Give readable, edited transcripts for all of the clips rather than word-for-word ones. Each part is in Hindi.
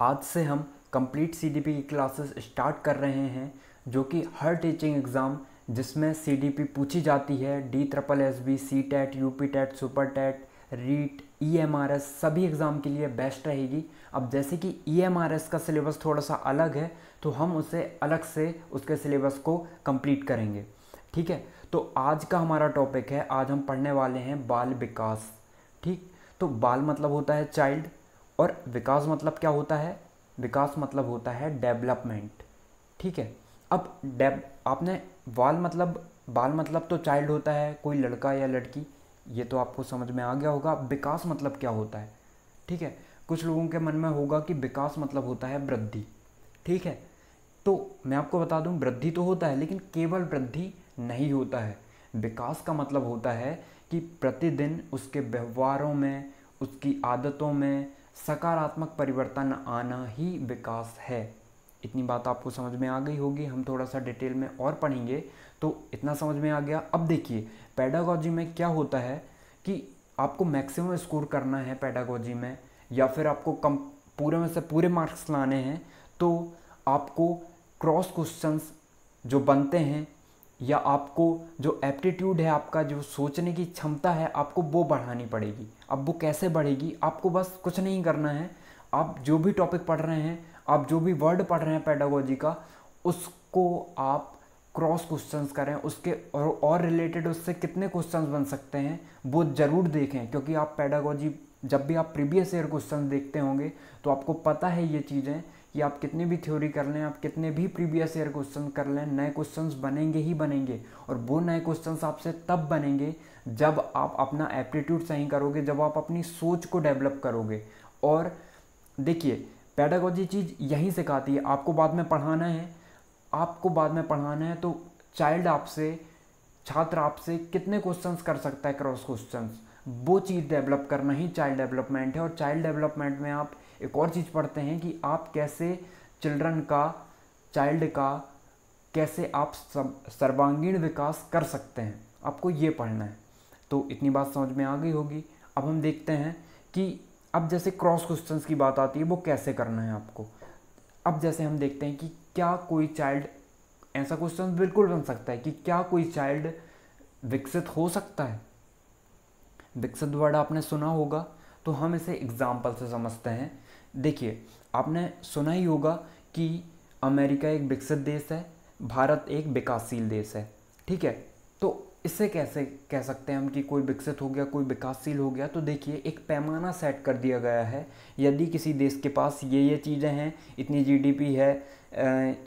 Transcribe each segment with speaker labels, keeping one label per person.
Speaker 1: आज से हम कंप्लीट सीडीपी की क्लासेस स्टार्ट कर रहे हैं, जो कि हर टीचिंग एग्ज़ाम जिसमें सीडीपी पूछी जाती है, D triple S B, C TET, UP TET, super TET, REET, EMRS सभी एग्ज़ाम के लिए बेस्ट रहेगी। अब जैसे कि ईएमआरएस का सिलेबस थोड़ा सा अलग है, तो हम उसे अलग से उसके सिलेबस को कंप्लीट करेंगे। ठीक है, तो आज का हमारा टॉपिक है, आज हम पढ़ने वाले हैं बाल विकास। ठीक, तो बाल मतलब होता है चाइल्ड, और विकास मतलब क्या होता है? विकास मतलब होता है डेवलपमेंट। ठीक है, अब आपने बाल मतलब तो चाइल्ड होता है, कोई लड़का या लड़की, ये तो आपको समझ में आ गया होगा। विकास मतलब क्या होता है? ठीक है, कुछ लोगों के मन में होगा कि विकास मतलब होता है वृद्धि। ठीक है, तो मैं आपको बता दूं, वृद्धि तो होता है, लेकिन केवल वृद्धि नहीं होता है। विकास का मतलब होता है कि प्रतिदिन उसके व्यवहारों में, उसकी आदतों में सकारात्मक परिवर्तन आना ही विकास है। इतनी बात आपको समझ में आ गई होगी। हम थोड़ा सा डिटेल में और पढ़ेंगे तो इतना समझ में आ गया। अब देखिए, पेडागोजी में क्या होता है कि आपको मैक्सिमम स्कोर करना है पेडागोजी में, या फिर आपको कम पूरे में से पूरे मार्क्स लाने हैं, तो आपको क्रॉस क्वेश्चंस जो बनते हैं, या आपको जो एप्टीट्यूड है, आपका जो सोचने की क्षमता है, आपको वो बढ़ानी पड़ेगी। अब वो कैसे बढ़ेगी? आपको बस कुछ नहीं करना है। आप जो भी टॉपिक पढ़ रहे हैं, आप जो भी वर्ड पढ़ रहे हैं पेडागोजी का, उसको आप क्रॉस क्वेश्चंस करें, उसके और रिलेटेड उससे कितने क्वेश्चंस बन सकते हैं वो ज़रूर देखें। क्योंकि आप पेडागोजी जब भी आप प्रीवियस ईयर क्वेश्चन देखते होंगे तो आपको पता है ये चीज़ें कि आप कितनी भी थ्योरी कर लें, आप कितने भी प्रीवियस ईयर क्वेश्चन कर लें, नए क्वेश्चंस बनेंगे ही बनेंगे। और वो नए क्वेश्चंस आपसे तब बनेंगे जब आप अपना एप्टीट्यूड सही करोगे, जब आप अपनी सोच को डेवलप करोगे। और देखिए, पेडागोजी चीज़ यही सिखाती है। आपको बाद में पढ़ाना है, तो छात्र आपसे कितने क्वेश्चंस कर सकता है, क्रॉस क्वेश्चंस, वो चीज़ डेवलप करना ही चाइल्ड डेवलपमेंट है। और चाइल्ड डेवलपमेंट में आप एक और चीज़ पढ़ते हैं कि आप कैसे चाइल्ड का कैसे आप सर्वांगीण विकास कर सकते हैं, आपको ये पढ़ना है। तो इतनी बात समझ में आ गई होगी। अब हम देखते हैं कि अब जैसे क्रॉस क्वेश्चंस की बात आती है, वो कैसे करना है आपको। अब जैसे हम देखते हैं कि क्या कोई चाइल्ड, ऐसा क्वेश्चन बिल्कुल बन सकता है कि क्या कोई चाइल्ड विकसित हो सकता है? विकसित वर्ड आपने सुना होगा, तो हम इसे एग्जाम्पल से समझते हैं। देखिए, आपने सुना ही होगा कि अमेरिका एक विकसित देश है, भारत एक विकासशील देश है। ठीक है, तो इससे कैसे कह सकते हैं हम कि कोई विकसित हो गया, कोई विकासशील हो गया? तो देखिए, एक पैमाना सेट कर दिया गया है। यदि किसी देश के पास ये चीज़ें हैं, इतनी जीडीपी है,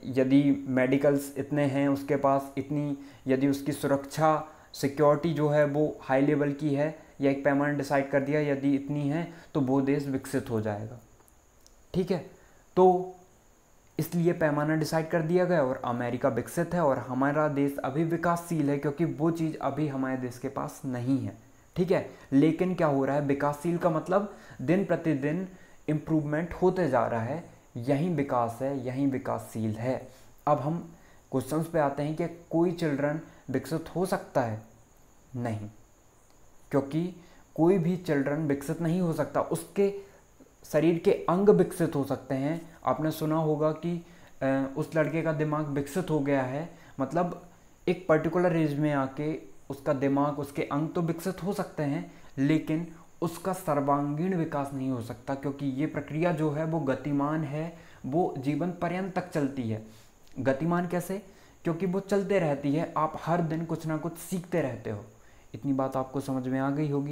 Speaker 1: यदि मेडिकल्स इतने हैं उसके पास, इतनी, यदि उसकी सुरक्षा सिक्योरिटी जो है वो हाई लेवल की है, या एक पैमाना डिसाइड कर दिया यदि इतनी है, तो वो देश विकसित हो जाएगा। ठीक है, तो इसलिए पैमाना डिसाइड कर दिया गया, और अमेरिका विकसित है और हमारा देश अभी विकासशील है, क्योंकि वो चीज़ अभी हमारे देश के पास नहीं है। ठीक है, लेकिन क्या हो रहा है, विकासशील का मतलब दिन प्रतिदिन इम्प्रूवमेंट होते जा रहा है, यही विकास है, यही विकासशील है। अब हम क्वेश्चंस पे आते हैं कि कोई चिल्ड्रन विकसित हो सकता है? नहीं, क्योंकि कोई भी चिल्ड्रन विकसित नहीं हो सकता। उसके शरीर के अंग विकसित हो सकते हैं। आपने सुना होगा कि उस लड़के का दिमाग विकसित हो गया है, मतलब एक पर्टिकुलर एज में आके उसका दिमाग, उसके अंग तो विकसित हो सकते हैं, लेकिन उसका सर्वांगीण विकास नहीं हो सकता, क्योंकि ये प्रक्रिया जो है वो गतिमान है, वो जीवन पर्यंत तक चलती है। गतिमान कैसे? क्योंकि वो चलते रहती है, आप हर दिन कुछ ना कुछ सीखते रहते हो। इतनी बात आपको समझ में आ गई होगी।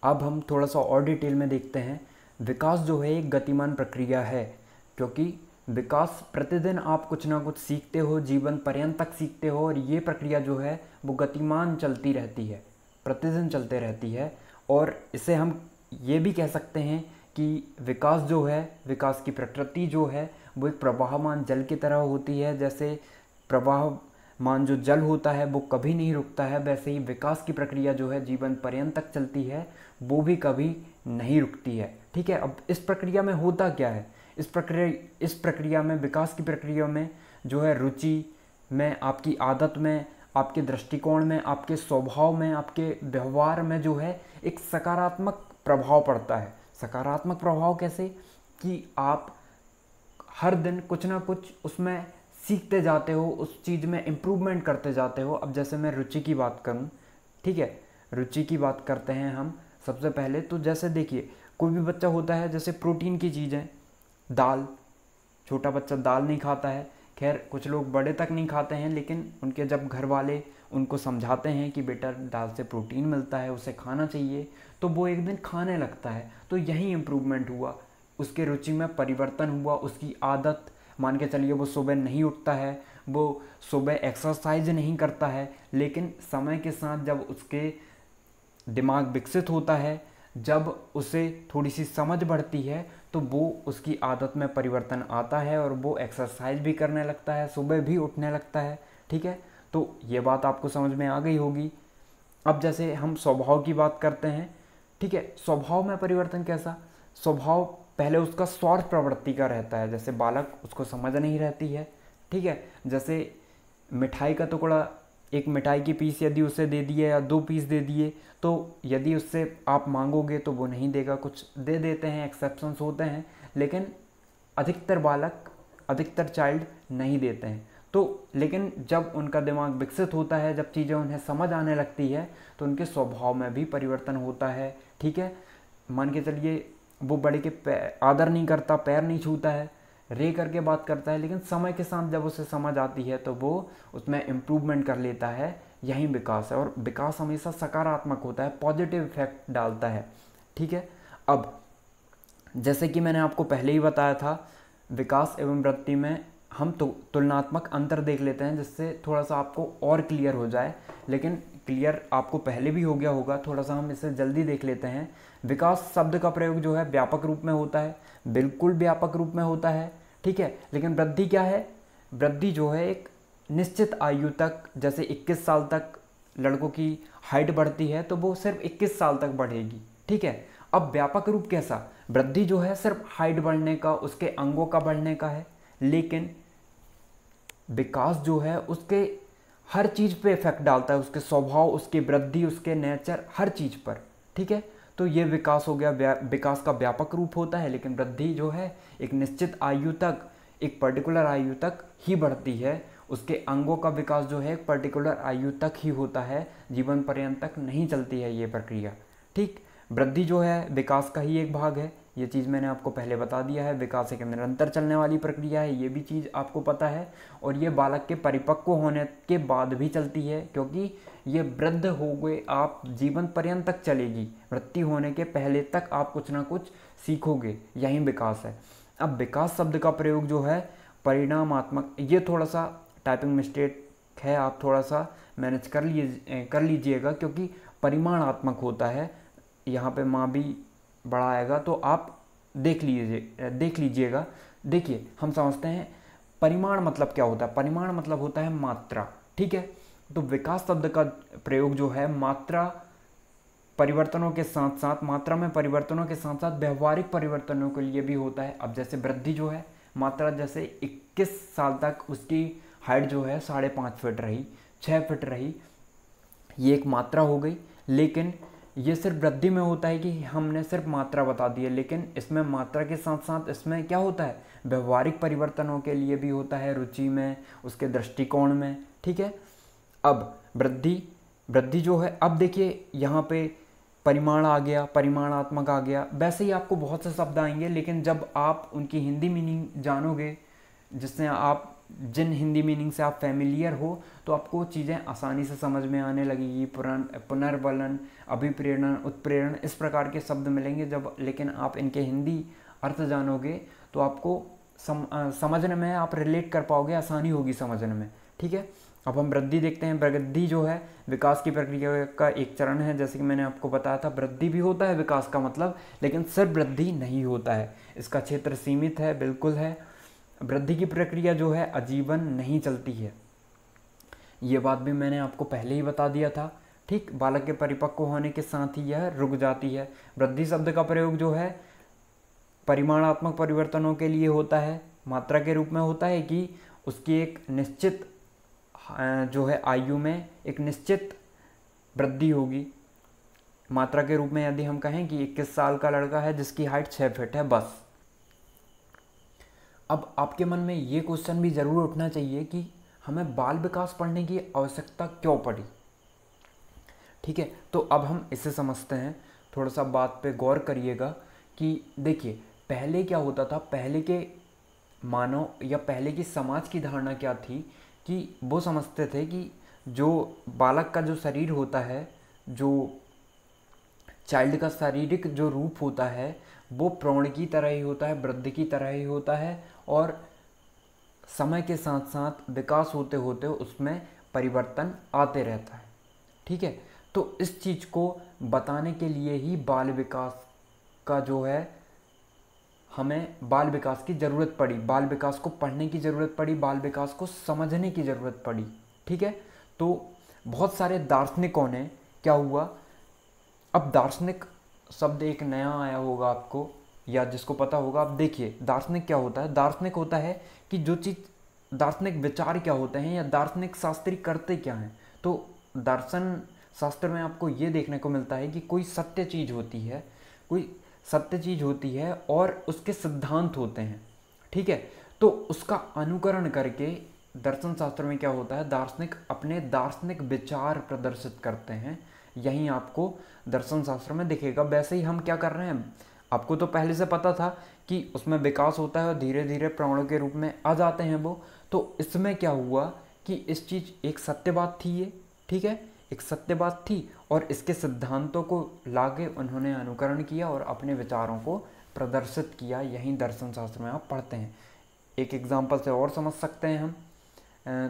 Speaker 1: अब हम थोड़ा सा और डिटेल में देखते हैं। विकास जो है एक गतिमान प्रक्रिया है, क्योंकि विकास प्रतिदिन आप कुछ ना कुछ सीखते हो, जीवन पर्यंत तक सीखते हो, और ये प्रक्रिया जो है वो गतिमान चलती रहती है, प्रतिदिन चलते रहती है। और इसे हम ये भी कह सकते हैं कि विकास जो है, विकास की प्रकृति जो है वो एक प्रवाहमान जल की तरह होती है। जैसे प्रवाहमान जो जल होता है वो कभी नहीं रुकता है, वैसे ही विकास की प्रक्रिया जो है जीवन पर्यंत तक चलती है, वो भी कभी नहीं रुकती है। ठीक है, अब इस प्रक्रिया में होता क्या है? इस प्रक्रिया में, विकास की प्रक्रिया में जो है रुचि में, आपकी आदत में, आपके दृष्टिकोण में, आपके स्वभाव में, आपके व्यवहार में जो है एक सकारात्मक प्रभाव पड़ता है। सकारात्मक प्रभाव कैसे? कि आप हर दिन कुछ ना कुछ उसमें सीखते जाते हो, उस चीज़ में इम्प्रूवमेंट करते जाते हो। अब जैसे मैं रुचि की बात करूं, ठीक है, रुचि की बात करते हैं हम सबसे पहले। तो जैसे देखिए, कोई भी बच्चा होता है, जैसे प्रोटीन की चीज़ें, दाल, छोटा बच्चा दाल नहीं खाता है, खैर कुछ लोग बड़े तक नहीं खाते हैं, लेकिन उनके जब घर वाले उनको समझाते हैं कि बेटा दाल से प्रोटीन मिलता है, उसे खाना चाहिए, तो वो एक दिन खाने लगता है। तो यही इम्प्रूवमेंट हुआ, उसके रुचि में परिवर्तन हुआ, उसकी आदत, मान के चलिए वो सुबह नहीं उठता है, वो सुबह एक्सरसाइज नहीं करता है, लेकिन समय के साथ जब उसके दिमाग विकसित होता है, जब उसे थोड़ी सी समझ बढ़ती है, तो वो उसकी आदत में परिवर्तन आता है और वो एक्सरसाइज भी करने लगता है, सुबह भी उठने लगता है। ठीक है, तो ये बात आपको समझ में आ गई होगी। अब जैसे हम स्वभाव की बात करते हैं, ठीक है, स्वभाव में परिवर्तन कैसा? स्वभाव पहले उसका स्वार्थ प्रवृत्ति का रहता है, जैसे बालक, उसको समझ नहीं रहती है, ठीक है। जैसे मिठाई का टुकड़ा, एक मिठाई की पीस यदि उसे दे दिए या 2 पीस दे दिए, तो यदि उससे आप मांगोगे तो वो नहीं देगा, कुछ दे देते हैं, एक्सेप्शंस होते हैं, लेकिन अधिकतर बालक, अधिकतर चाइल्ड नहीं देते हैं। तो लेकिन जब उनका दिमाग विकसित होता है, जब चीज़ें उन्हें समझ आने लगती है, तो उनके स्वभाव में भी परिवर्तन होता है। ठीक है, मान के चलिए वो बड़े के आदर नहीं करता, पैर नहीं छूता है, रे करके बात करता है, लेकिन समय के साथ जब उसे समझ आती है तो वो उसमें इम्प्रूवमेंट कर लेता है। यही विकास है, और विकास हमेशा सकारात्मक होता है, पॉजिटिव इफेक्ट डालता है। ठीक है, अब जैसे कि मैंने आपको पहले ही बताया था, विकास एवं वृद्धि में हम तुलनात्मक अंतर देख लेते हैं, जिससे थोड़ा सा आपको और क्लियर हो जाए, लेकिन क्लियर आपको पहले भी हो गया होगा, थोड़ा सा हम इसे जल्दी देख लेते हैं। विकास शब्द का प्रयोग जो है व्यापक रूप में होता है, बिल्कुल व्यापक रूप में होता है, ठीक है। लेकिन वृद्धि क्या है? वृद्धि जो है एक निश्चित आयु तक, जैसे 21 साल तक लड़कों की हाइट बढ़ती है, तो वो सिर्फ 21 साल तक बढ़ेगी, ठीक है। अब व्यापक रूप कैसा? वृद्धि जो है सिर्फ हाइट बढ़ने का, उसके अंगों का बढ़ने का है, लेकिन विकास जो है उसके हर चीज़ पे इफेक्ट डालता है, उसके स्वभाव, उसकी वृद्धि, उसके नेचर, हर चीज़ पर, ठीक है। तो ये विकास हो गया, विकास का व्यापक रूप होता है, लेकिन वृद्धि जो है एक निश्चित आयु तक, एक पर्टिकुलर आयु तक ही बढ़ती है। उसके अंगों का विकास जो है एक पर्टिकुलर आयु तक ही होता है, जीवन पर्यंत तक नहीं चलती है ये प्रक्रिया, ठीक। वृद्धि जो है विकास का ही एक भाग है, ये चीज़ मैंने आपको पहले बता दिया है। विकास एक निरंतर चलने वाली प्रक्रिया है, ये भी चीज़ आपको पता है, और ये बालक के परिपक्व होने के बाद भी चलती है, क्योंकि ये वृद्ध हो गए आप, जीवन पर्यंत तक चलेगी। वृद्धि होने के पहले तक आप कुछ ना कुछ सीखोगे, यही विकास है। अब विकास शब्द का प्रयोग जो है परिणामात्मक, ये थोड़ा सा टाइपिंग मिस्टेक है, आप थोड़ा सा मैनेज कर लीजिएगा, क्योंकि परिमाणात्मक होता है, यहाँ पे माँ भी बड़ा आएगा, तो आप देख लीजिएगा। देखिए, हम समझते हैं परिमाण मतलब क्या होता है। परिमाण मतलब होता है मात्रा, ठीक है। तो विकास शब्द का प्रयोग जो है मात्रा परिवर्तनों के साथ साथ, मात्रा में परिवर्तनों के साथ साथ व्यवहारिक परिवर्तनों के लिए भी होता है। अब जैसे वृद्धि जो है, मात्रा जैसे 21 साल तक उसकी हाइट जो है 5.5 फीट रही, 6 फीट रही, ये एक मात्रा हो गई। लेकिन ये सिर्फ वृद्धि में होता है कि हमने सिर्फ मात्रा बता दी है, लेकिन इसमें मात्रा के साथ साथ इसमें क्या होता है, व्यवहारिक परिवर्तनों के लिए भी होता है, रुचि में, उसके दृष्टिकोण में, ठीक है। अब वृद्धि जो है, अब देखिए यहाँ पे परिमाण आ गया, परिमाणात्मक आ गया, वैसे ही आपको बहुत से शब्द आएंगे, लेकिन जब आप उनकी हिंदी मीनिंग जानोगे, जिससे आप, जिन हिंदी मीनिंग से आप फैमिलियर हो, तो आपको चीज़ें आसानी से समझ में आने लगेगी। पुनर्बलन, अभिप्रेरण, उत्प्रेरण, इस प्रकार के शब्द मिलेंगे जब, लेकिन आप इनके हिंदी अर्थ जानोगे तो आपको समझने में, आप रिलेट कर पाओगे, आसानी होगी समझने में, ठीक है। अब हम वृद्धि देखते हैं। वृद्धि जो है विकास की प्रक्रिया का एक चरण है, जैसे कि मैंने आपको बताया था, वृद्धि भी होता है विकास का मतलब, लेकिन सिर्फ वृद्धि नहीं होता है, इसका क्षेत्र सीमित है, बिल्कुल है। वृद्धि की प्रक्रिया जो है आजीवन नहीं चलती है, ये बात भी मैंने आपको पहले ही बता दिया था, ठीक। बालक के परिपक्व होने के साथ ही यह रुक जाती है। वृद्धि शब्द का प्रयोग जो है परिमाणात्मक परिवर्तनों के लिए होता है, मात्रा के रूप में होता है कि उसकी एक निश्चित जो है आयु में एक निश्चित वृद्धि होगी। मात्रा के रूप में यदि हम कहें कि 21 साल का लड़का है जिसकी हाइट 6 फीट है, बस अब आपके मन में ये क्वेश्चन भी ज़रूर उठना चाहिए कि हमें बाल विकास पढ़ने की आवश्यकता क्यों पड़ी। ठीक है, तो अब हम इसे समझते हैं। थोड़ा सा बात पे गौर करिएगा कि देखिए पहले क्या होता था, पहले के मानव या पहले की समाज की धारणा क्या थी कि वो समझते थे कि जो बालक का जो शरीर होता है, जो चाइल्ड का शारीरिक जो रूप होता है वो प्रौढ़ की तरह ही होता है, वृद्ध की तरह ही होता है, और समय के साथ साथ विकास होते होते उसमें परिवर्तन आते रहता है। ठीक है, तो इस चीज़ को बताने के लिए ही बाल विकास का जो है, हमें बाल विकास की ज़रूरत पड़ी, बाल विकास को पढ़ने की ज़रूरत पड़ी, बाल विकास को समझने की ज़रूरत पड़ी। ठीक है, तो बहुत सारे दार्शनिकों ने क्या हुआ, अब दार्शनिक शब्द एक नया आया होगा आपको या जिसको पता होगा। अब देखिए दार्शनिक क्या होता है, दार्शनिक होता है कि जो चीज़, दार्शनिक विचार क्या होते हैं या दार्शनिक शास्त्री करते क्या हैं। तो दर्शन शास्त्र में आपको ये देखने को मिलता है कि कोई सत्य चीज़ होती है, कोई सत्य चीज़ होती है और उसके सिद्धांत होते हैं। ठीक है, तो उसका अनुकरण करके दर्शन शास्त्र में क्या होता है, दार्शनिक अपने दार्शनिक विचार प्रदर्शित करते हैं। यही आपको दर्शन शास्त्र में दिखेगा। वैसे ही हम क्या कर रहे हैं, आपको तो पहले से पता था कि उसमें विकास होता है और धीरे धीरे प्राणों के रूप में आ जाते हैं वो। तो इसमें क्या हुआ कि इस चीज़ एक सत्य बात थी ये, ठीक है, एक सत्य बात थी और इसके सिद्धांतों को लाके उन्होंने अनुकरण किया और अपने विचारों को प्रदर्शित किया। यही दर्शन शास्त्र में आप पढ़ते हैं। एक एग्जाम्पल से और समझ सकते हैं हम,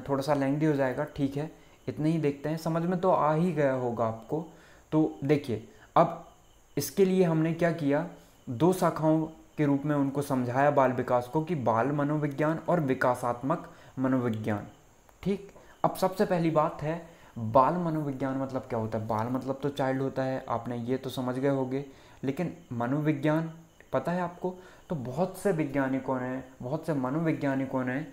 Speaker 1: थोड़ा सा लेंथी हो जाएगा, ठीक है, इतने ही देखते हैं, समझ में तो आ ही गया होगा आपको। तो देखिए अब इसके लिए हमने क्या किया, दो शाखाओं के रूप में उनको समझाया बाल विकास को कि बाल मनोविज्ञान और विकासात्मक मनोविज्ञान। ठीक, अब सबसे पहली बात है बाल मनोविज्ञान मतलब क्या होता है। बाल मतलब तो चाइल्ड होता है, आपने ये तो समझ गए होंगे, लेकिन मनोविज्ञान पता है आपको। तो बहुत से वैज्ञानिकों ने, बहुत से मनोवैज्ञानिकों ने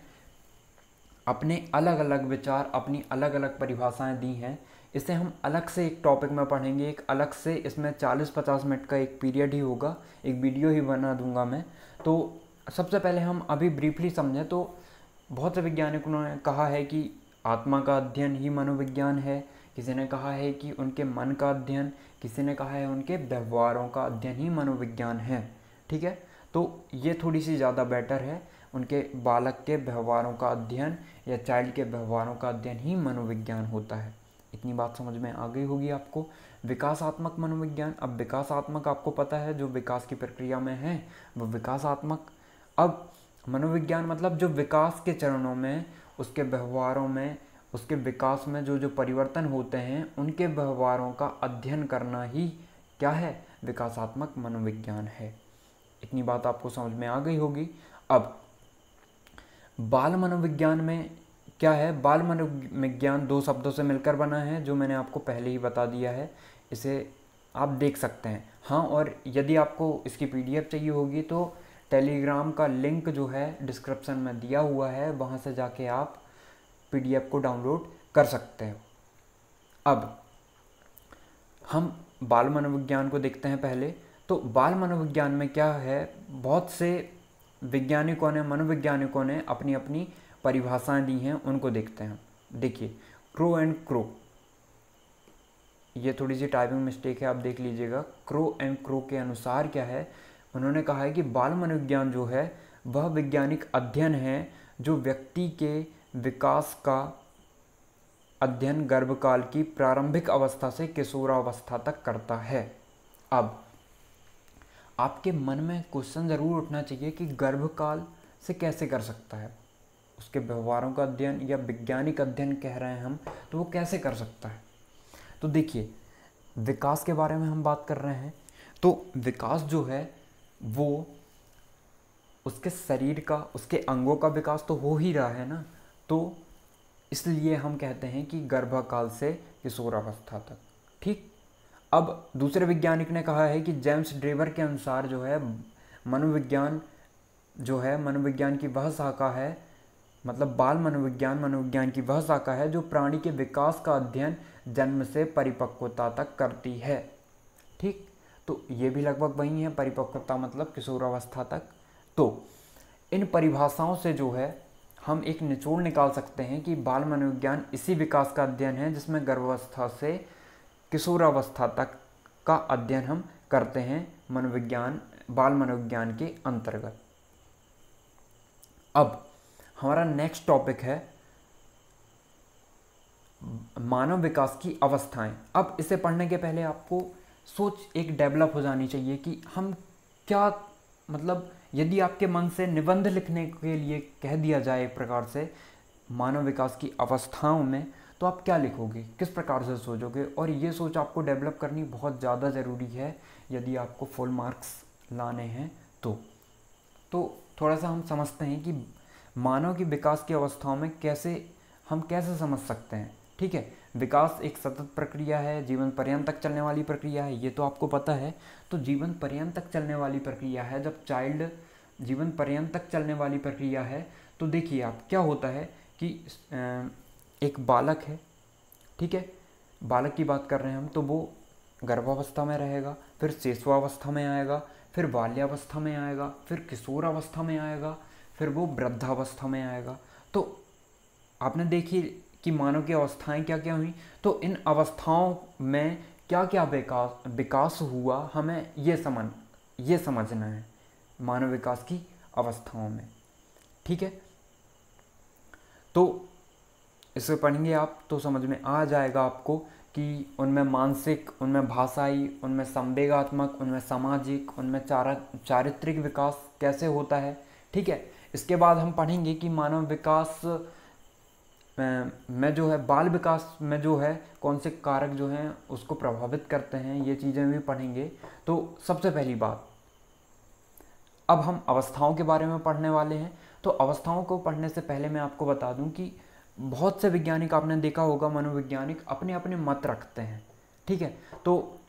Speaker 1: अपने अलग अलग विचार, अपनी अलग अलग परिभाषाएं दी हैं। इसे हम अलग से एक टॉपिक में पढ़ेंगे, एक अलग से, इसमें 40-50 मिनट का एक पीरियड ही होगा, एक वीडियो ही बना दूंगा मैं। तो सबसे पहले हम अभी ब्रीफली समझें तो बहुत से वैज्ञानिकों ने कहा है कि आत्मा का अध्ययन ही मनोविज्ञान है, किसी ने कहा है कि उनके मन का अध्ययन, किसी ने कहा है उनके व्यवहारों का अध्ययन ही मनोविज्ञान है। ठीक है, तो ये थोड़ी सी ज़्यादा बेटर है, उनके बालक के व्यवहारों का अध्ययन या चाइल्ड के व्यवहारों का अध्ययन ही मनोविज्ञान होता है। इतनी बात समझ में आ गई होगी आपको। विकासात्मक मनोविज्ञान, अब विकासात्मक आपको पता है जो विकास की प्रक्रिया में है वो विकासात्मक। अब मनोविज्ञान मतलब जो विकास के चरणों में, उसके व्यवहारों में, उसके विकास में जो जो परिवर्तन होते हैं उनके व्यवहारों का अध्ययन करना ही क्या है, विकासात्मक मनोविज्ञान है। इतनी बात आपको समझ में आ गई होगी। अब बाल मनोविज्ञान में क्या है, बाल मनोविज्ञान दो शब्दों से मिलकर बना है जो मैंने आपको पहले ही बता दिया है, इसे आप देख सकते हैं। हाँ, और यदि आपको इसकी पीडीएफ चाहिए होगी तो टेलीग्राम का लिंक जो है डिस्क्रिप्शन में दिया हुआ है, वहाँ से जाके आप पीडीएफ को डाउनलोड कर सकते हो। अब हम बाल मनोविज्ञान को देखते हैं पहले। तो बाल मनोविज्ञान में क्या है, बहुत से वैज्ञानिकों ने, मनोवैज्ञानिकों ने अपनी अपनी परिभाषाएं दी हैं, उनको देखते हैं। देखिए क्रो एंड क्रो, ये थोड़ी सी टाइपिंग मिस्टेक है, आप देख लीजिएगा। क्रो एंड क्रो के अनुसार क्या है, उन्होंने कहा है कि बाल मनोविज्ञान जो है वह वैज्ञानिक अध्ययन है जो व्यक्ति के विकास का अध्ययन गर्भकाल की प्रारंभिक अवस्था से किशोरावस्था तक करता है। अब आपके मन में क्वेश्चन ज़रूर उठना चाहिए कि गर्भकाल से कैसे कर सकता है, उसके व्यवहारों का अध्ययन या वैज्ञानिक अध्ययन कह रहे हैं हम, तो वो कैसे कर सकता है। तो देखिए विकास के बारे में हम बात कर रहे हैं, तो विकास जो है वो उसके शरीर का, उसके अंगों का विकास तो हो ही रहा है ना, तो इसलिए हम कहते हैं कि गर्भकाल से किशोरावस्था तक। ठीक, अब दूसरे वैज्ञानिक ने कहा है कि जेम्स ड्रेवर के अनुसार जो है मनोविज्ञान जो है, मनोविज्ञान की वह शाखा है, मतलब बाल मनोविज्ञान मनोविज्ञान की वह शाखा है जो प्राणी के विकास का अध्ययन जन्म से परिपक्वता तक करती है। ठीक, तो ये भी लगभग वही है, परिपक्वता मतलब किशोरावस्था तक। तो इन परिभाषाओं से जो है हम एक निचोड़ निकाल सकते हैं कि बाल मनोविज्ञान इसी विकास का अध्ययन है जिसमें गर्भावस्था से किशोरावस्था तक का अध्ययन हम करते हैं मनोविज्ञान, बाल मनोविज्ञान के अंतर्गत। अब हमारा नेक्स्ट टॉपिक है मानव विकास की अवस्थाएं। अब इसे पढ़ने के पहले आपको सोच एक डेवलप हो जानी चाहिए कि हम क्या, मतलब यदि आपके मन से निबंध लिखने के लिए कह दिया जाए एक प्रकार से मानव विकास की अवस्थाओं में, तो आप क्या लिखोगे, किस प्रकार से सोचोगे। और ये सोच आपको डेवलप करनी बहुत ज़्यादा ज़रूरी है यदि आपको फुल मार्क्स लाने हैं तो थोड़ा सा हम समझते हैं कि मानव की विकास की अवस्थाओं में कैसे समझ सकते हैं। ठीक है, विकास एक सतत प्रक्रिया है, जीवन पर्यंत तक चलने वाली प्रक्रिया है, ये तो आपको पता है। तो जीवन पर्यंत तक चलने वाली प्रक्रिया है, जब चाइल्ड जीवन पर्यंत तक चलने वाली प्रक्रिया है तो देखिए आप क्या होता है कि एक बालक है, ठीक है, बालक की बात कर रहे हैं हम, तो वो गर्भावस्था में रहेगा, फिर शिशुआवस्था में आएगा, फिर बाल्यावस्था में आएगा, फिर किशोरावस्था में आएगा, फिर वो वृद्धावस्था में आएगा। तो आपने देखी कि मानव की अवस्थाएं क्या क्या हुई, तो इन अवस्थाओं में क्या क्या विकास हुआ, हमें ये समझना है मानव विकास की अवस्थाओं में। ठीक है, तो इसे पढ़ेंगे आप तो समझ में आ जाएगा आपको कि उनमें मानसिक, उनमें भाषाई, उनमें संवेगात्मक, उनमें सामाजिक, उनमें चारित्रिक विकास कैसे होता है। ठीक है, इसके बाद हम पढ़ेंगे कि मानव विकास में जो है, बाल विकास में जो है कौन से कारक जो हैं उसको प्रभावित करते हैं, ये चीज़ें भी पढ़ेंगे। तो सबसे पहली बात, अब हम अवस्थाओं के बारे में पढ़ने वाले हैं। तो अवस्थाओं को पढ़ने से पहले मैं आपको बता दूं कि बहुत से वैज्ञानिक, आपने देखा होगा मनोवैज्ञानिक अपने अपने मत रखते हैं। ठीक है, तो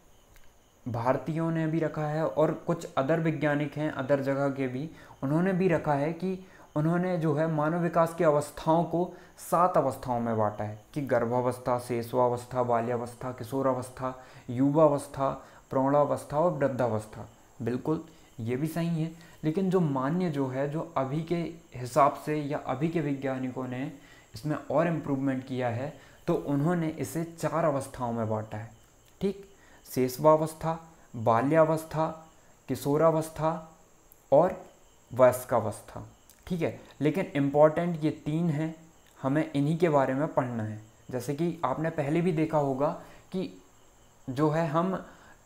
Speaker 1: भारतीयों ने भी रखा है और कुछ अदर वैज्ञानिक हैं अदर जगह के भी, उन्होंने भी रखा है कि उन्होंने जो है मानव विकास की अवस्थाओं को 7 अवस्थाओं में बांटा है कि गर्भावस्था, शिशुआवस्था, बाल्यावस्था, किशोरावस्था, युवावस्था, प्रौढ़ावस्था और वृद्धावस्था। बिल्कुल ये भी सही है, लेकिन जो मान्य जो है, जो अभी के हिसाब से या अभी के वैज्ञानिकों ने इसमें और इम्प्रूवमेंट किया है, तो उन्होंने इसे 4 अवस्थाओं में बांटा है। ठीक, शिशुआवस्था, बाल्यावस्था, किशोरावस्था और वयस्कावस्था। ठीक है, लेकिन इम्पॉर्टेंट ये 3 हैं, हमें इन्हीं के बारे में पढ़ना है। जैसे कि आपने पहले भी देखा होगा कि जो है हम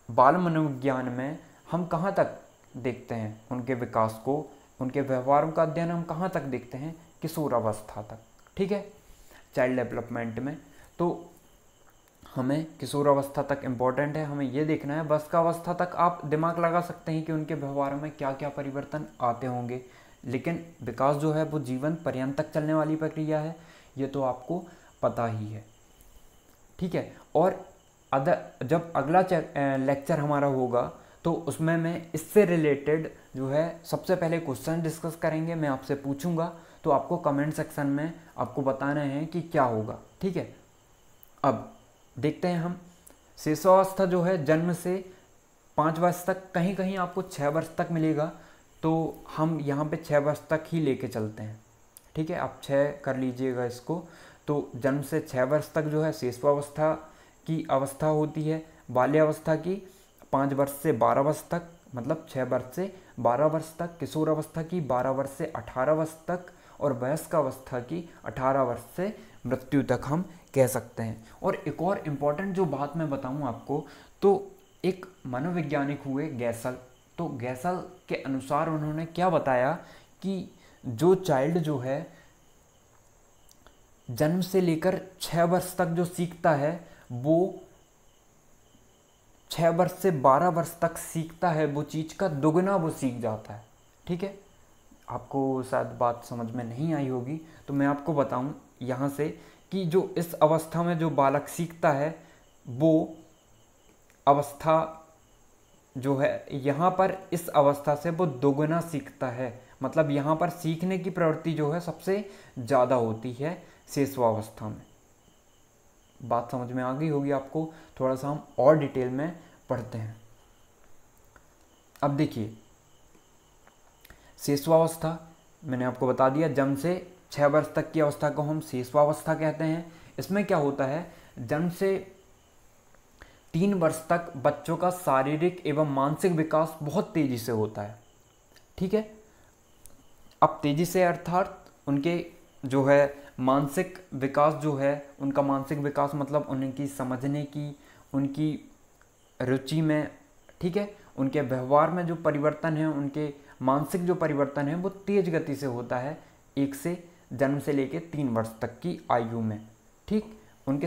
Speaker 1: बाल मनोविज्ञान में हम कहाँ तक देखते हैं उनके विकास को, उनके व्यवहारों का अध्ययन हम कहाँ तक देखते हैं, किशोरावस्था तक। ठीक है, चाइल्ड डेवलपमेंट में तो हमें किशोरावस्था तक इम्पॉर्टेंट है, हमें ये देखना है। वयस्कावस्था तक आप दिमाग लगा सकते हैं कि उनके व्यवहार में क्या क्या परिवर्तन आते होंगे, लेकिन विकास जो है वो जीवन पर्यंत तक चलने वाली प्रक्रिया है, ये तो आपको पता ही है। ठीक है, और जब अगला लेक्चर हमारा होगा तो उसमें मैं इससे रिलेटेड जो है सबसे पहले क्वेश्चन डिस्कस करेंगे, मैं आपसे पूछूंगा, तो आपको कमेंट सेक्शन में आपको बताना है कि क्या होगा। ठीक है, अब देखते हैं हम। शिशुअवस्था जो है जन्म से 5 वर्ष तक, कहीं कहीं आपको 6 वर्ष तक मिलेगा, तो हम यहाँ पे 6 वर्ष तक ही लेके चलते हैं। ठीक है, आप 6 कर लीजिएगा इसको। तो जन्म से 6 वर्ष तक जो है शिशुअवस्था की अवस्था होती है। बाल्यावस्था की 5 वर्ष से 12 वर्ष तक, मतलब 6 वर्ष से 12 वर्ष तक। किशोरावस्था की 12 वर्ष से 18 वर्ष तक, और वयस्कावस्था की 18 वर्ष से मृत्यु तक हम कह सकते हैं। और एक और इम्पॉर्टेंट जो बात मैं बताऊं आपको, तो एक मनोवैज्ञानिक हुए गैसल, तो गैसल के अनुसार उन्होंने क्या बताया कि जो चाइल्ड जो है जन्म से लेकर 6 वर्ष तक जो सीखता है, वो 6 वर्ष से 12 वर्ष तक सीखता है, वो चीज़ का दुगना वो सीख जाता है। ठीक है, आपको शायद बात समझ में नहीं आई होगी, तो मैं आपको बताऊं यहाँ से कि जो इस अवस्था में जो बालक सीखता है, वो अवस्था जो है यहाँ पर इस अवस्था से वो दोगुना सीखता है। मतलब यहाँ पर सीखने की प्रवृत्ति जो है सबसे ज़्यादा होती है शिशुअवस्था में। बात समझ में आ गई होगी आपको। थोड़ा सा हम और डिटेल में पढ़ते हैं। अब देखिए, शिशुअवस्था मैंने आपको बता दिया, जन्म से 6 वर्ष तक की अवस्था को हम शिशुअवस्था कहते हैं। इसमें क्या होता है, जन्म से 3 वर्ष तक बच्चों का शारीरिक एवं मानसिक विकास बहुत तेजी से होता है। ठीक है, अब तेजी से अर्थात उनके जो है मानसिक विकास जो है, उनका मानसिक विकास मतलब उनकी समझने की, उनकी रुचि में, ठीक है, उनके व्यवहार में जो परिवर्तन है, उनके मानसिक जो परिवर्तन है वो तेज गति से होता है एक से जन्म से लेकर 3 वर्ष तक की आयु में। ठीक, उनके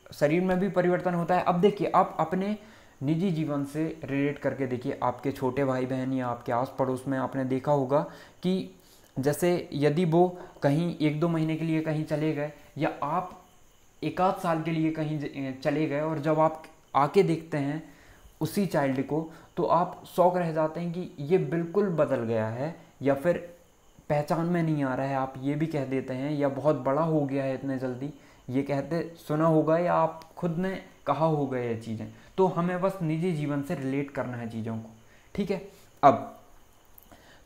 Speaker 1: शरीर में भी परिवर्तन होता है। अब देखिए, आप अपने निजी जीवन से रिलेट करके देखिए, आपके छोटे भाई बहन या आपके आस पड़ोस में आपने देखा होगा कि जैसे यदि वो कहीं 1-2 महीने के लिए कहीं चले गए, या आप 1-8 साल के लिए कहीं चले गए, और जब आप आके देखते हैं उसी चाइल्ड को, तो आप शौक रह जाते हैं कि ये बिल्कुल बदल गया है, या फिर पहचान में नहीं आ रहा है, आप ये भी कह देते हैं, या बहुत बड़ा हो गया है इतने जल्दी, ये कहते सुना होगा या आप खुद ने कहा होगा ये चीज़ें। तो हमें बस निजी जीवन से रिलेट करना है चीज़ों को। ठीक है, अब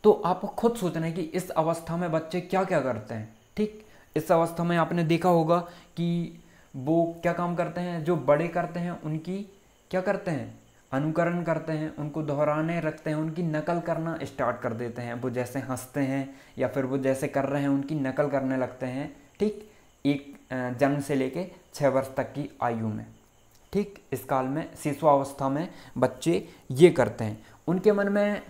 Speaker 1: तो आपको खुद सोचना है कि इस अवस्था में बच्चे क्या क्या करते हैं। ठीक, इस अवस्था में आपने देखा होगा कि वो क्या काम करते हैं, जो बड़े करते हैं उनकी क्या करते हैं, अनुकरण करते हैं, उनको दोहराने रखते हैं, उनकी नकल करना स्टार्ट कर देते हैं। वो जैसे हंसते हैं या फिर वो जैसे कर रहे हैं उनकी नकल करने लगते हैं। ठीक, एक जन्म से लेके 6 वर्ष तक की आयु में। ठीक, इस काल में शिशुअवस्था में बच्चे ये करते हैं। उनके मन में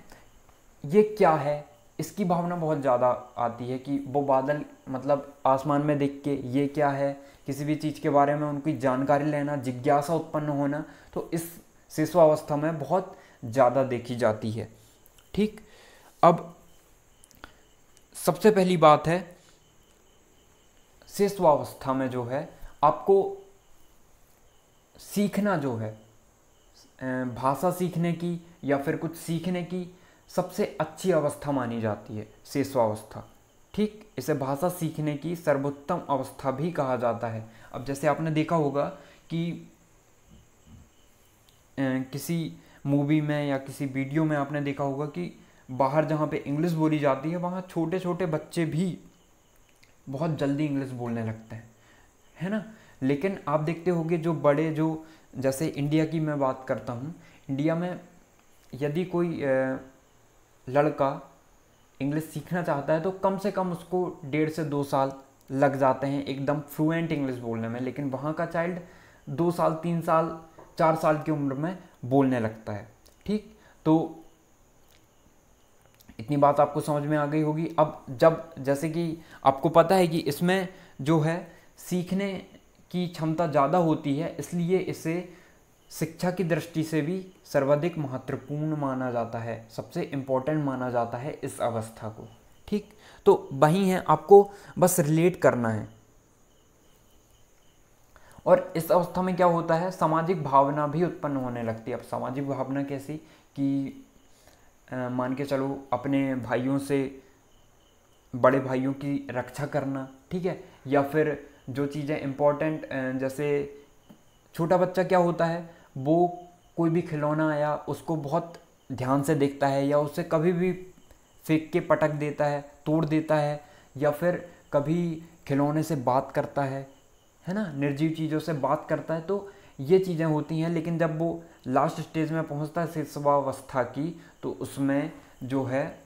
Speaker 1: ये क्या है इसकी भावना बहुत ज़्यादा आती है कि वो बादल मतलब आसमान में देख के ये क्या है, किसी भी चीज़ के बारे में उनकी जानकारी लेना, जिज्ञासा उत्पन्न होना, तो इस शिशुअवस्था में बहुत ज़्यादा देखी जाती है। ठीक, अब सबसे पहली बात है, शिशुअवस्था में जो है आपको सीखना जो है, भाषा सीखने की या फिर कुछ सीखने की सबसे अच्छी अवस्था मानी जाती है शिशुअवस्था। ठीक, इसे भाषा सीखने की सर्वोत्तम अवस्था भी कहा जाता है। अब जैसे आपने देखा होगा कि किसी मूवी में या किसी वीडियो में आपने देखा होगा कि बाहर जहाँ पे इंग्लिश बोली जाती है, वहाँ छोटे छोटे बच्चे भी बहुत जल्दी इंग्लिश बोलने लगते हैं, है ना। लेकिन आप देखते होंगे जो बड़े, जो जैसे इंडिया की मैं बात करता हूँ, इंडिया में यदि कोई लड़का इंग्लिश सीखना चाहता है तो कम से कम उसको 1.5 से 2 साल लग जाते हैं एकदम फ्लुएंट इंग्लिश बोलने में। लेकिन वहाँ का चाइल्ड 2 साल, 3 साल, 4 साल की उम्र में बोलने लगता है। ठीक, तो इतनी बात आपको समझ में आ गई होगी। अब जब जैसे कि आपको पता है कि इसमें जो है सीखने की क्षमता ज़्यादा होती है, इसलिए इसे शिक्षा की दृष्टि से भी सर्वाधिक महत्वपूर्ण माना जाता है, सबसे इम्पोर्टेंट माना जाता है इस अवस्था को। ठीक, तो वही है, आपको बस रिलेट करना है। और इस अवस्था में क्या होता है, सामाजिक भावना भी उत्पन्न होने लगती है। अब सामाजिक भावना कैसी कि मान के चलो अपने भाइयों से, बड़े भाइयों की रक्षा करना, ठीक है, या फिर जो चीज़ें इम्पोर्टेंट, जैसे छोटा बच्चा क्या होता है, वो कोई भी खिलौना आया उसको बहुत ध्यान से देखता है, या उसे कभी भी फेंक के पटक देता है, तोड़ देता है, या फिर कभी खिलौने से बात करता है ना, निर्जीव चीज़ों से बात करता है। तो ये चीज़ें होती हैं। लेकिन जब वो लास्ट स्टेज में पहुंचता है शिशुअवस्था की, तो उसमें जो है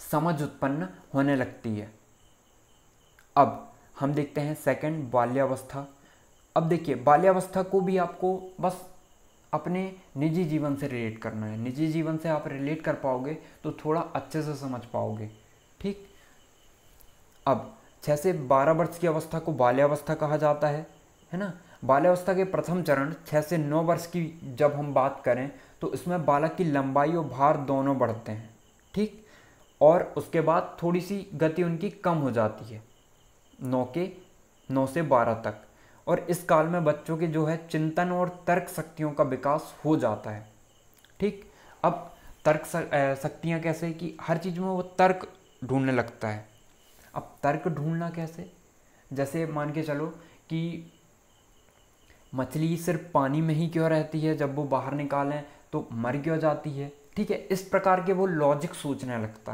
Speaker 1: समझ उत्पन्न होने लगती है। अब हम देखते हैं सेकंड, बाल्यावस्था। अब देखिए, बाल्यावस्था को भी आपको बस अपने निजी जीवन से रिलेट करना है। निजी जीवन से आप रिलेट कर पाओगे तो थोड़ा अच्छे से समझ पाओगे। ठीक, अब 6 से 12 वर्ष की अवस्था को बाल्यावस्था कहा जाता है ना। बाल्यावस्था के प्रथम चरण 6 से 9 वर्ष की जब हम बात करें तो इसमें बालक की लंबाई और भार दोनों बढ़ते हैं। ठीक, और उसके बाद थोड़ी सी गति उनकी कम हो जाती है 9 से 12 तक। और इस काल में बच्चों के जो है चिंतन और तर्क शक्तियों का विकास हो जाता है। ठीक, अब तर्क शक्तियाँ कैसे कि हर चीज़ में वो तर्क ढूंढने लगता है। अब तर्क ढूंढना कैसे, जैसे मान के चलो कि मछली सिर्फ पानी में ही क्यों रहती है, जब वो बाहर निकालें तो मर क्यों जाती है। ठीक है, इस प्रकार के वो लॉजिक सोचने लगता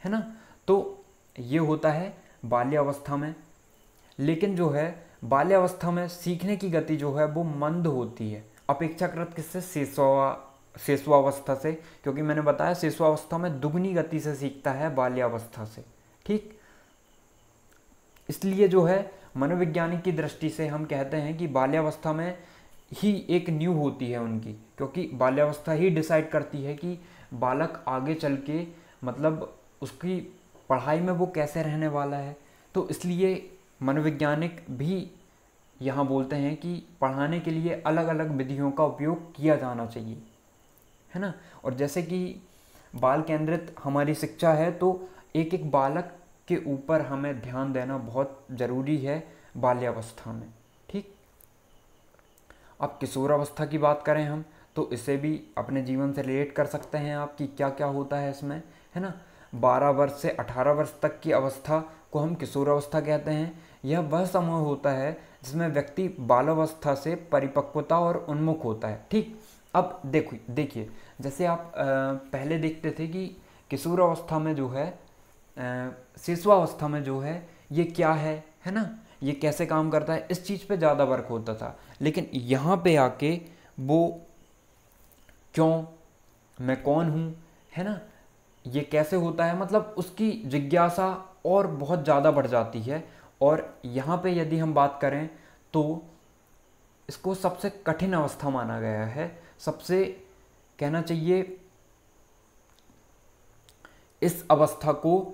Speaker 1: है ना। तो ये होता है बाल्यावस्था में। लेकिन जो है बाल्यावस्था में सीखने की गति जो है वो मंद होती है अपेक्षाकृत किससे, शिशुअवस्था से, क्योंकि मैंने बताया शिशुअवस्था में दुगनी गति से सीखता है बाल्यावस्था से। ठीक, इसलिए जो है मनोवैज्ञानिक की दृष्टि से हम कहते हैं कि बाल्यावस्था में ही एक न्यू होती है उनकी, क्योंकि बाल्यावस्था ही डिसाइड करती है कि बालक आगे चल के मतलब उसकी पढ़ाई में वो कैसे रहने वाला है। तो इसलिए मनोवैज्ञानिक भी यहाँ बोलते हैं कि पढ़ाने के लिए अलग अलग विधियों का उपयोग किया जाना चाहिए, है ना। और जैसे कि बाल केंद्रित हमारी शिक्षा है, तो एक एक बालक के ऊपर हमें ध्यान देना बहुत ज़रूरी है बाल्यावस्था में। ठीक, अब किशोरावस्था की बात करें हम, तो इसे भी अपने जीवन से रिलेट कर सकते हैं आप कि क्या क्या होता है इसमें, है ना। 12 वर्ष से 18 वर्ष तक की अवस्था को हम किशोरावस्था कहते हैं। यह वह समय होता है जिसमें व्यक्ति बालावस्था से परिपक्वता और उन्मुख होता है। ठीक, अब देखिए जैसे आप पहले देखते थे कि किशोरावस्था में जो है शिशुअवस्था में जो है ये क्या है ना, ये कैसे काम करता है, इस चीज़ पे ज़्यादा वर्क होता था। लेकिन यहाँ पे आके वो क्यों, मैं कौन हूँ, है ना, ये कैसे होता है, मतलब उसकी जिज्ञासा और बहुत ज़्यादा बढ़ जाती है। और यहाँ पे यदि हम बात करें तो इसको सबसे कठिन अवस्था माना गया है, सबसे कहना चाहिए इस अवस्था को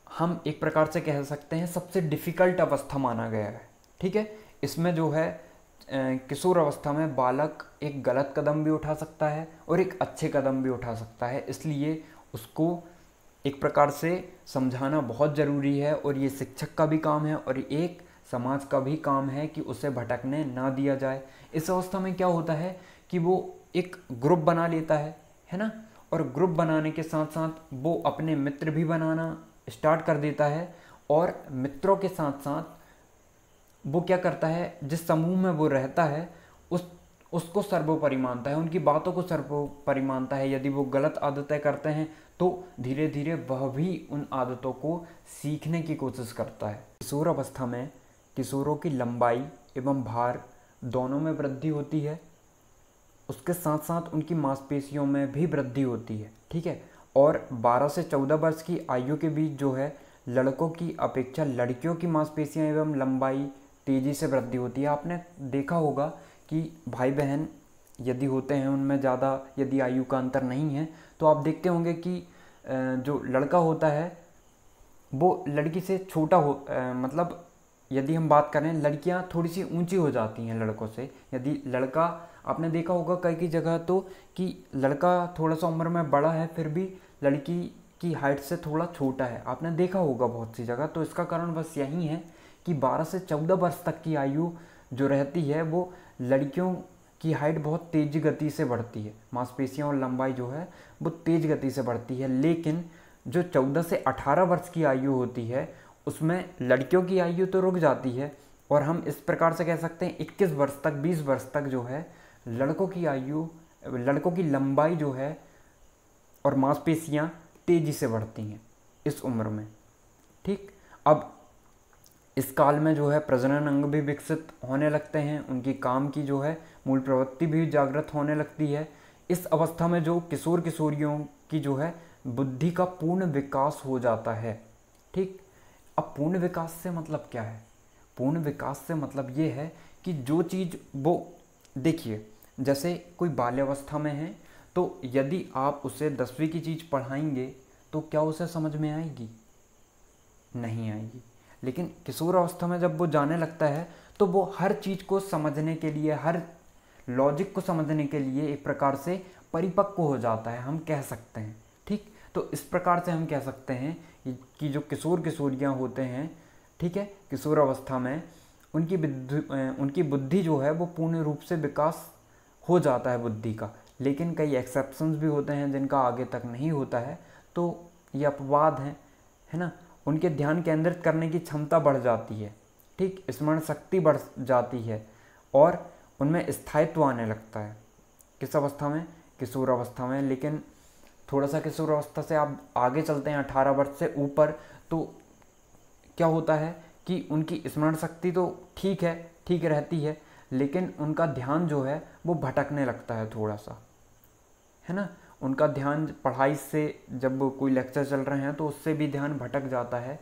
Speaker 1: हम एक प्रकार से कह सकते हैं सबसे डिफ़िकल्ट अवस्था माना गया है। ठीक है, इसमें जो है किशोर अवस्था में बालक एक गलत कदम भी उठा सकता है और एक अच्छे कदम भी उठा सकता है, इसलिए उसको एक प्रकार से समझाना बहुत ज़रूरी है। और ये शिक्षक का भी काम है और एक समाज का भी काम है कि उसे भटकने ना दिया जाए। इस अवस्था में क्या होता है कि वो एक ग्रुप बना लेता है ना, और ग्रुप बनाने के साथ साथ वो अपने मित्र भी बनाना स्टार्ट कर देता है। और मित्रों के साथ साथ वो क्या करता है, जिस समूह में वो रहता है उसको सर्वोपरि मानता है, उनकी बातों को सर्वोपरि मानता है। यदि वो गलत आदतें करते हैं तो धीरे धीरे वह भी उन आदतों को सीखने की कोशिश करता है। किशोर अवस्था में किशोरों की लंबाई एवं भार दोनों में वृद्धि होती है, उसके साथ साथ उनकी मांसपेशियों में भी वृद्धि होती है। ठीक है, और 12 से 14 वर्ष की आयु के बीच जो है लड़कों की अपेक्षा लड़कियों की मांसपेशियां एवं लंबाई तेज़ी से वृद्धि होती है। आपने देखा होगा कि भाई बहन यदि होते हैं उनमें ज़्यादा यदि आयु का अंतर नहीं है तो आप देखते होंगे कि जो लड़का होता है वो लड़की से छोटा मतलब यदि हम बात करें लड़कियां थोड़ी सी ऊंची हो जाती हैं लड़कों से। यदि लड़का, आपने देखा होगा कई जगह तो कि लड़का थोड़ा सा उम्र में बड़ा है फिर भी लड़की की हाइट से थोड़ा छोटा है, आपने देखा होगा बहुत सी जगह। तो इसका कारण बस यही है कि 12 से 14 वर्ष तक की आयु जो रहती है वो लड़कियों की हाइट बहुत तेज़ गति से बढ़ती है, मांसपेशियां और लंबाई जो है वो तेज़ गति से बढ़ती है। लेकिन जो 14 से 18 वर्ष की आयु होती है उसमें लड़कियों की आयु तो रुक जाती है, और हम इस प्रकार से कह सकते हैं 21 वर्ष तक 20 वर्ष तक जो है लड़कों की लंबाई जो है और मांसपेशियां तेज़ी से बढ़ती हैं इस उम्र में। ठीक, अब इस काल में जो है प्रजनन अंग भी विकसित होने लगते हैं, उनकी काम की जो है मूल प्रवृत्ति भी जागृत होने लगती है। इस अवस्था में जो किशोर किशोरियों की जो है बुद्धि का पूर्ण विकास हो जाता है। ठीक, अब पूर्ण विकास से मतलब क्या है, पूर्ण विकास से मतलब ये है कि जो चीज़ वो, देखिए जैसे कोई बाल्यावस्था में है तो यदि आप उसे 10वीं की चीज़ पढ़ाएंगे तो क्या उसे समझ में आएगी, नहीं आएगी। लेकिन किशोर अवस्था में जब वो जाने लगता है तो वो हर चीज़ को समझने के लिए, हर लॉजिक को समझने के लिए एक प्रकार से परिपक्व हो जाता है, हम कह सकते हैं। ठीक, तो इस प्रकार से हम कह सकते हैं कि जो किशोर किशोरियाँ होते हैं, ठीक है, किशोर अवस्था में उनकी बुद्धि जो है वो पूर्ण रूप से विकास हो जाता है बुद्धि का। लेकिन कई एक्सेप्शंस भी होते हैं जिनका आगे तक नहीं होता है, तो ये अपवाद हैं, है ना। उनके ध्यान केंद्रित करने की क्षमता बढ़ जाती है, ठीक, स्मरण शक्ति बढ़ जाती है और उनमें स्थायित्व आने लगता है। किस अवस्था में, किशोर अवस्था में। लेकिन थोड़ा सा किशोर अवस्था से आप आगे चलते हैं 18 वर्ष से ऊपर, तो क्या होता है कि उनकी स्मरण शक्ति तो ठीक रहती है, लेकिन उनका ध्यान जो है वो भटकने लगता है थोड़ा सा, है ना। उनका ध्यान पढ़ाई से, जब कोई लेक्चर चल रहे हैं तो उससे भी ध्यान भटक जाता है,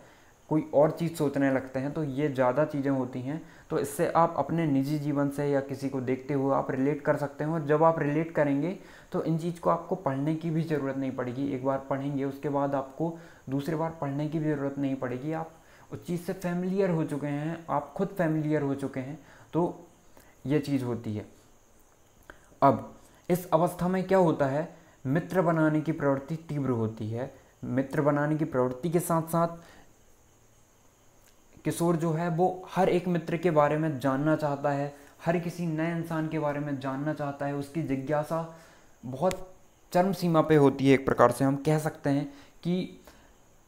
Speaker 1: कोई और चीज़ सोचने लगते हैं। तो ये ज़्यादा चीज़ें होती हैं। तो इससे आप अपने निजी जीवन से या किसी को देखते हुए आप रिलेट कर सकते हैं, और जब आप रिलेट करेंगे तो इन चीज़ को आपको पढ़ने की भी ज़रूरत नहीं पड़ेगी। एक बार पढ़ेंगे उसके बाद आपको दूसरी बार पढ़ने की भी ज़रूरत नहीं पड़ेगी। आप उस चीज़ से फैमिलियर हो चुके हैं, आप खुद फैमिलियर हो चुके हैं, तो ये चीज़ होती है। अब इस अवस्था में क्या होता है, मित्र बनाने की प्रवृत्ति तीव्र होती है। मित्र बनाने की प्रवृत्ति के साथ साथ किशोर जो है वो हर एक मित्र के बारे में जानना चाहता है, हर किसी नए इंसान के बारे में जानना चाहता है। उसकी जिज्ञासा बहुत चरम सीमा पे होती है। एक प्रकार से हम कह सकते हैं कि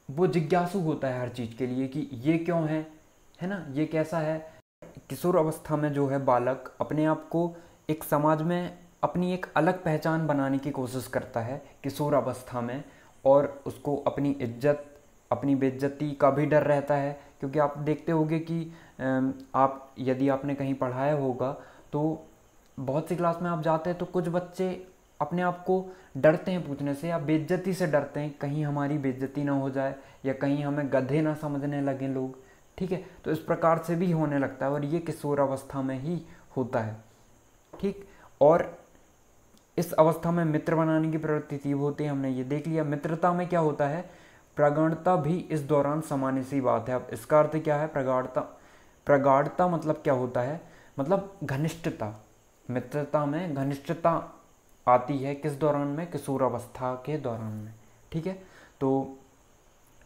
Speaker 1: वो जिज्ञासु होता है हर चीज़ के लिए, कि ये क्यों है ना, ये कैसा है। किशोर अवस्था में जो है बालक अपने आप को एक समाज में अपनी एक अलग पहचान बनाने की कोशिश करता है किशोर अवस्था में, और उसको अपनी इज्जत, अपनी बेइज्जती का भी डर रहता है। क्योंकि आप देखते होंगे कि आप यदि आपने कहीं पढ़ाया होगा तो बहुत सी क्लास में आप जाते हैं तो कुछ बच्चे अपने आप को डरते हैं पूछने से, या बेइज्जती से डरते हैं, कहीं हमारी बेइज्जती ना हो जाए या कहीं हमें गधे ना समझने लगे लोग, ठीक है। तो इस प्रकार से भी होने लगता है, और ये किशोर अवस्था में ही होता है, ठीक। और इस अवस्था में मित्र बनाने की प्रवृत्ति तीव्र होती है, हमने ये देख लिया। मित्रता में क्या होता है, प्रगाढ़ता भी इस दौरान सामान्य सी बात है। अब इसका अर्थ क्या है, प्रगाढ़ता मतलब क्या होता है, मतलब घनिष्ठता। मित्रता में घनिष्ठता आती है किस दौरान में, किशोर अवस्था के दौरान में, ठीक है। तो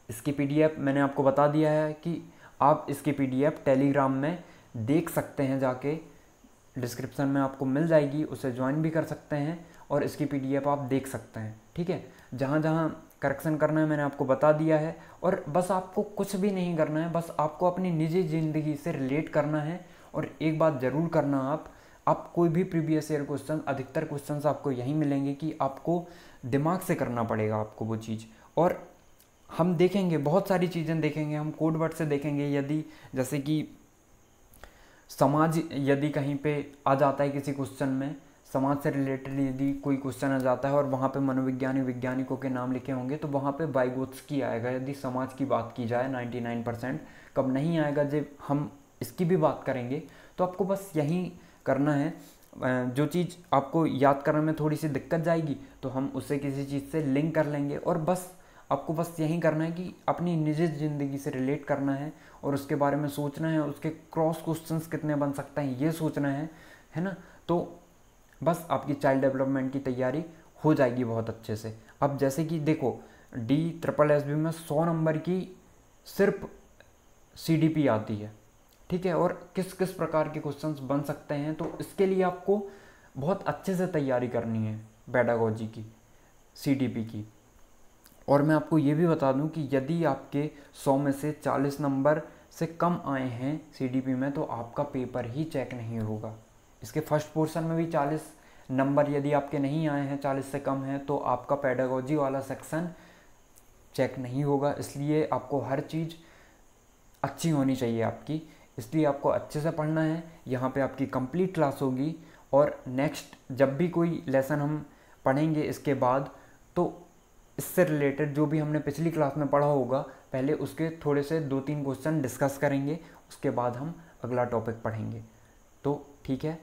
Speaker 1: इसकी पीडीएफ मैंने आपको बता दिया है कि आप इसकी पीडीएफ टेलीग्राम में देख सकते हैं, जाके डिस्क्रिप्शन में आपको मिल जाएगी, उसे ज्वाइन भी कर सकते हैं और इसकी पीडीएफ आप देख सकते हैं, ठीक है। जहाँ जहाँ करेक्शन करना है मैंने आपको बता दिया है, और बस आपको कुछ भी नहीं करना है, बस आपको अपनी निजी ज़िंदगी से रिलेट करना है। और एक बात ज़रूर करना, आप कोई भी प्रीवियस ईयर क्वेश्चन, अधिकतर क्वेश्चंस आपको यही मिलेंगे कि आपको दिमाग से करना पड़ेगा आपको वो चीज़। और हम देखेंगे, बहुत सारी चीज़ें देखेंगे, हम कोड वर्ड से देखेंगे। यदि जैसे कि समाज यदि कहीं पे आ जाता है किसी क्वेश्चन में, समाज से रिलेटेड यदि कोई क्वेश्चन आ जाता है और वहाँ पे वैज्ञानिकों के नाम लिखे होंगे, तो वहाँ पे वाइगोत्स्की आएगा। यदि समाज की बात की जाए 99% कब नहीं आएगा, जब हम इसकी भी बात करेंगे। तो आपको बस यही करना है, जो चीज़ आपको याद करने में थोड़ी सी दिक्कत जाएगी तो हम उससे किसी चीज़ से लिंक कर लेंगे, और बस आपको बस यही करना है कि अपनी निजी ज़िंदगी से रिलेट करना है और उसके बारे में सोचना है, उसके क्रॉस क्वेश्चंस कितने बन सकते हैं ये सोचना है ना। तो बस आपकी चाइल्ड डेवलपमेंट की तैयारी हो जाएगी बहुत अच्छे से। अब जैसे कि देखो, DSSB में 100 नंबर की सिर्फ CDP आती है, ठीक है। और किस किस प्रकार के क्वेश्चंस बन सकते हैं, तो इसके लिए आपको बहुत अच्छे से तैयारी करनी है पेडागोजी की, CDP की। और मैं आपको ये भी बता दूं कि यदि आपके 100 में से 40 नंबर से कम आए हैं CDP में, तो आपका पेपर ही चेक नहीं होगा। इसके फर्स्ट पोर्शन में भी 40 नंबर यदि आपके नहीं आए हैं, 40 से कम है, तो आपका पेडागोजी वाला सेक्शन चेक नहीं होगा। इसलिए आपको हर चीज़ अच्छी होनी चाहिए आपकी, इसलिए आपको अच्छे से पढ़ना है। यहाँ पे आपकी कंप्लीट क्लास होगी, और नेक्स्ट जब भी कोई लेसन हम पढ़ेंगे इसके बाद, तो इससे रिलेटेड जो भी हमने पिछली क्लास में पढ़ा होगा, पहले उसके थोड़े से 2-3 क्वेश्चन डिस्कस करेंगे, उसके बाद हम अगला टॉपिक पढ़ेंगे। तो ठीक है।